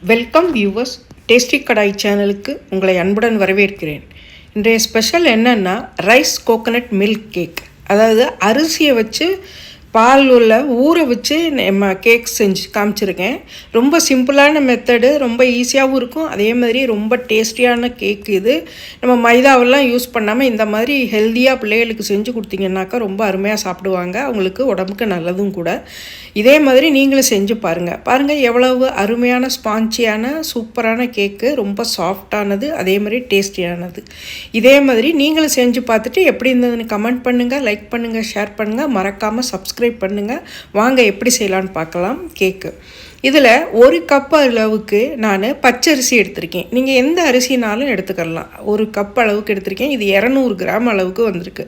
Welcome viewers, tasty கடாய் சேனலுக்கு உங்களை அன்புடன் வரவேற்கிறேன். இன்றைய ஸ்பெஷல் என்னென்னா ரைஸ் கோகனட் மில்க் கேக். அதாவது அரிசியை வச்சு பால் உள்ள ஊற வச்சு நம்ம கேக் செஞ்சு காமிச்சிருக்கேன். ரொம்ப சிம்பிளான மெத்தடு, ரொம்ப ஈஸியாகவும் இருக்கும். அதே மாதிரி ரொம்ப டேஸ்டியான கேக் இது. நம்ம மைதாவெல்லாம் யூஸ் பண்ணாமல் இந்த மாதிரி ஹெல்த்தியாக பிள்ளைகளுக்கு செஞ்சு கொடுத்தீங்கன்னாக்கா ரொம்ப அருமையாக சாப்பிடுவாங்க. அவங்களுக்கு உடம்புக்கு நல்லதும் கூட. இதே மாதிரி நீங்களும் செஞ்சு பாருங்கள் எவ்வளவு அருமையான ஸ்பான்ச்சியான சூப்பரான கேக்கு. ரொம்ப சாஃப்டானது, அதே மாதிரி டேஸ்டியானது. இதே மாதிரி நீங்களும் செஞ்சு பார்த்துட்டு எப்படி இருந்ததுன்னு கமெண்ட் பண்ணுங்கள், லைக் பண்ணுங்கள், ஷேர் பண்ணுங்கள், மறக்காமல் சப்ஸ்கிரைப் பண்ணுங்கள். வாங்க எப்படி செய்யலான்னு பார்க்கலாம். கேக்கு இதில் 1 கப் அளவுக்கு நான் பச்சரிசி எடுத்திருக்கேன். நீங்கள் எந்த அரிசினாலும் எடுத்துக்கலாம். 1 கப் அளவுக்கு எடுத்திருக்கேன். இது 200 கிராம் அளவுக்கு வந்திருக்கு.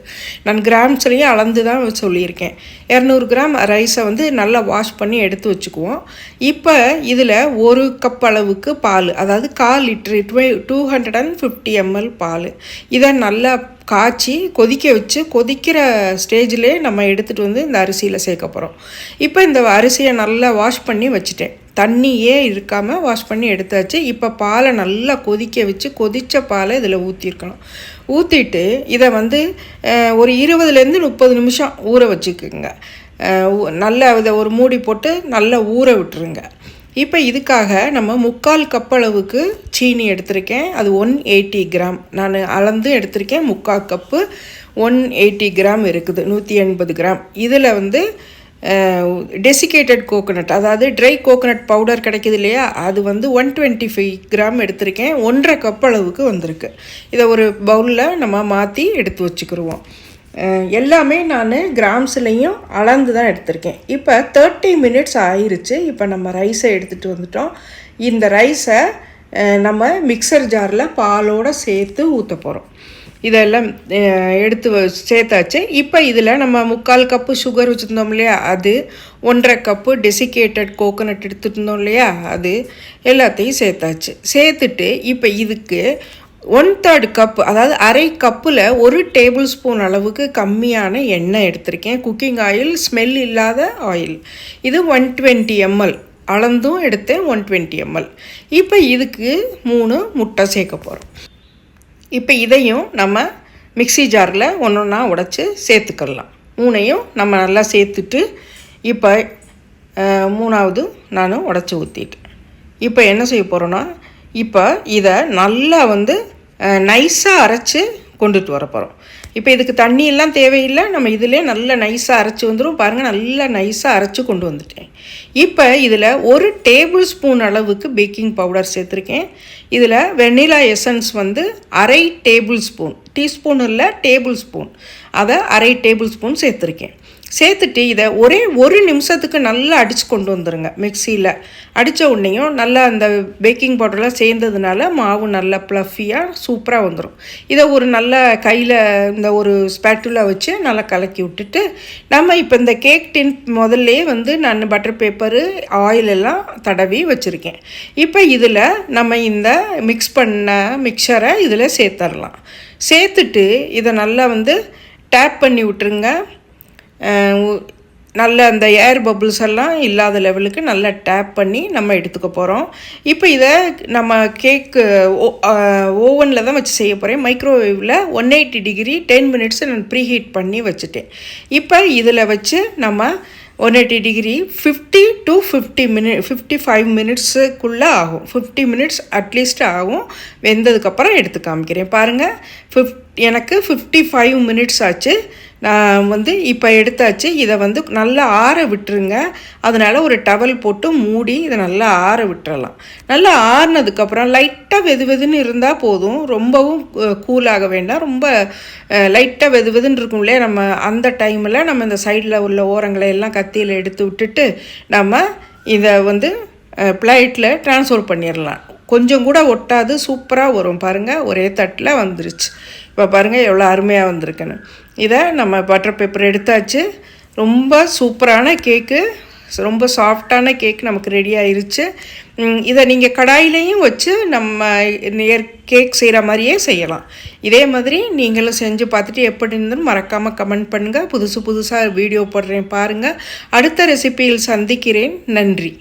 நான் கிராம்ஸ்லேயும் அளந்து தான் சொல்லியிருக்கேன். 200 கிராம் ரைஸை நல்லா வாஷ் பண்ணி எடுத்து வச்சுக்குவோம். இப்போ இதில் 1 கப் அளவுக்கு பால், அதாவது 1/4 லிட்டரு 250 ml பால், இதை நல்லா காய்ச்சி கொதிக்க வச்சு கொதிக்கிற ஸ்டேஜிலே நம்ம எடுத்துகிட்டு இந்த அரிசியில் சேர்க்க போகிறோம். இப்போ இந்த அரிசியை நல்லா வாஷ் பண்ணி வச்சுட்டேன். தண்ணியே இருக்காமல் வாஷ் பண்ணி எடுத்தாச்சு. இப்போ பாலை நல்லா கொதிக்க வச்சு கொதித்த பாலை இதில் ஊற்றிருக்கணும். ஊற்றிட்டு இதை ஒரு 20லேருந்து 30 நிமிஷம் ஊற வச்சுக்குங்க. நல்லா இதை ஒரு மூடி போட்டு நல்லா ஊற விட்டுருங்க. இப்போ இதுக்காக நம்ம 3/4 கப் அளவுக்கு சீனி எடுத்திருக்கேன். அது 180 கிராம் நான் அளந்து எடுத்திருக்கேன். 3/4 கப்பு 180 கிராம் இருக்குது, 180 கிராம். இதில் டெசிகேட்டட் கோகோனட், அதாவது ட்ரை கோகோனட் பவுடர் கிடைக்கிது இல்லையா, அது 125 கிராம் எடுத்திருக்கேன். 1/2 கப் அளவுக்கு வந்திருக்கு. இதை ஒரு பவுலில் நம்ம மாற்றி எடுத்து வச்சுக்கிடுவோம். எல்லாமே நான் கிராம்ஸ்லேயும் அளந்து தான் எடுத்திருக்கேன். இப்போ 30 மினிட்ஸ் ஆயிடுச்சு. இப்போ நம்ம ரைஸை எடுத்துகிட்டு வந்துட்டோம். இந்த ரைஸை நம்ம மிக்சர் ஜாரில் பாலோடு சேர்த்து ஊற்ற போகிறோம். இதெல்லாம் எடுத்து சேர்த்தாச்சு. இப்போ இதில் நம்ம 3/4 கப்பு சுகர் வச்சுருந்தோம் இல்லையா, அது 1/2 கப்பு டெசிகேட்டட் கோகோனட் எடுத்துகிட்டு இருந்தோம் இல்லையா, அது எல்லாத்தையும் சேர்த்தாச்சு. சேர்த்துட்டு இப்போ இதுக்கு 1/3 கப், அதாவது அரை கப்பில் 1 டேபிள் ஸ்பூன் அளவுக்கு கம்மியான எண்ணெய் எடுத்திருக்கேன். குக்கிங் ஆயில், ஸ்மெல் இல்லாத ஆயில். இது 120 ml அளந்தும் எடுத்தேன், 120 ml. இப்போ இதுக்கு 3 முட்டை சேர்க்க போகிறோம். இப்போ இதையும் நம்ம மிக்ஸி ஜாரில் ஒன்றா உடைச்சி சேர்த்துக்கலாம். 3ஐயும் நம்ம நல்லா சேர்த்துட்டு இப்போ 3ஆவது நான் உடைச்சி ஊற்றிட்டேன். இப்போ என்ன செய்ய போகிறோன்னா, இப்போ இதை நல்லா நைஸாக அரைச்சி கொண்டுட்டு வர போகிறோம். இப்போ இதுக்கு தண்ணியெல்லாம் தேவையில்லை. நம்ம இதிலே நல்லா நைஸாக அரைச்சி வந்துடும். பாருங்கள், நல்லா நைஸாக அரைச்சி கொண்டு வந்துட்டேன். இப்போ இதில் 1 டேபிள் ஸ்பூன் அளவுக்கு பேக்கிங் பவுடர் சேர்த்துருக்கேன். இதில் வெண்ணிலா எசன்ஸ் அரை டேபிள் ஸ்பூன், டீஸ்பூன் இல்லை டேபிள் ஸ்பூன், அதை அரை டேபிள் ஸ்பூன் சேர்த்துருக்கேன். சேர்த்துட்டு இதை ஒரே 1 நிமிஷத்துக்கு நல்லா அடித்து கொண்டு வந்துடுங்க. மிக்சியில் அடித்த உடனேயும் நல்லா அந்த பேக்கிங் பவுடர்லாம் சேர்ந்ததுனால மாவு நல்லா ப்ளஃபியாக சூப்பராக வந்துடும். இதை ஒரு நல்ல கையில் இந்த ஒரு ஸ்பேட்டுலா வச்சு நல்லா கலக்கி விட்டுட்டு, நம்ம இப்போ இந்த கேக் டின் முதல்லே நான் பட்டர் பேப்பரு, ஆயில் எல்லாம் தடவி வச்சுருக்கேன். இப்போ இதில் நம்ம இந்த மிக்ஸ் பண்ண மிக்சரை இதில் சேர்த்துடலாம். சேர்த்துட்டு இதை நல்லா டேப் பண்ணி விட்டுருங்க. நல்ல அந்த ஏர் பபுள்ஸ் எல்லாம் இல்லாத லெவலுக்கு நல்லா டேப் பண்ணி நம்ம எடுத்துக்க போகிறோம். இப்போ இதை நம்ம கேக்கு ஓவனில் தான் வச்சு செய்ய போகிறேன். மைக்ரோவேவில் 180 டிகிரி 10 மினிட்ஸ் நான் ப்ரீஹீட் பண்ணி வச்சுட்டேன். இப்போ இதில் வச்சு நம்ம 180 டிகிரி 50 to 55 மினிட்ஸுக்குள்ளே ஆகும். 50 மினிட்ஸ் அட்லீஸ்ட் ஆகும். வெந்ததுக்கப்புறம் எடுத்து காமிக்கிறேன். பாருங்கள், எனக்கு 55 மினிட்ஸ் ஆச்சு. நான் இப்போ எடுத்தாச்சு. இதை நல்லா ஆற விட்டுருங்க. அதனால் ஒரு டவல் போட்டு மூடி இதை நல்லா ஆற விட்டுறலாம். நல்லா ஆறினதுக்கப்புறம் லைட்டாக வெதுன்னு இருந்தால் போதும். ரொம்பவும் கூலாக வேண்டாம். ரொம்ப லைட்டாக வெதுன்னு இருக்கும் இல்லையா, நம்ம அந்த டைமில் நம்ம இந்த சைடில் உள்ள ஓரங்களை எல்லாம் கத்தியில் எடுத்து விட்டுட்டு நம்ம இதை பிளேட்டில் ட்ரான்ஸ்ஃபர் பண்ணிடலாம். கொஞ்சம் கூட ஒட்டாது, சூப்பராக வரும். பாருங்கள், ஒரே தட்டில் வந்துருச்சு. இப்போ பாருங்கள் எவ்வளோ அருமையாக வந்திருக்குன்னு. இதை நம்ம பட்டர் பேப்பர் எடுத்தாச்சு. ரொம்ப சூப்பரான கேக்கு, ரொம்ப சாஃப்டான கேக் நமக்கு ரெடி ஆயிருச்சு. இதை நீங்கள் கடாயிலையும் வச்சு நம்ம கேக் செய்கிற மாதிரியே செய்யலாம். இதே மாதிரி நீங்களும் செஞ்சு பார்த்துட்டு எப்படி இருந்துன்னு மறக்காமல் கமெண்ட் பண்ணுங்கள். புதுசாக வீடியோ போடுறேன் பாருங்கள். அடுத்த ரெசிபியில் சந்திக்கிறேன். நன்றி.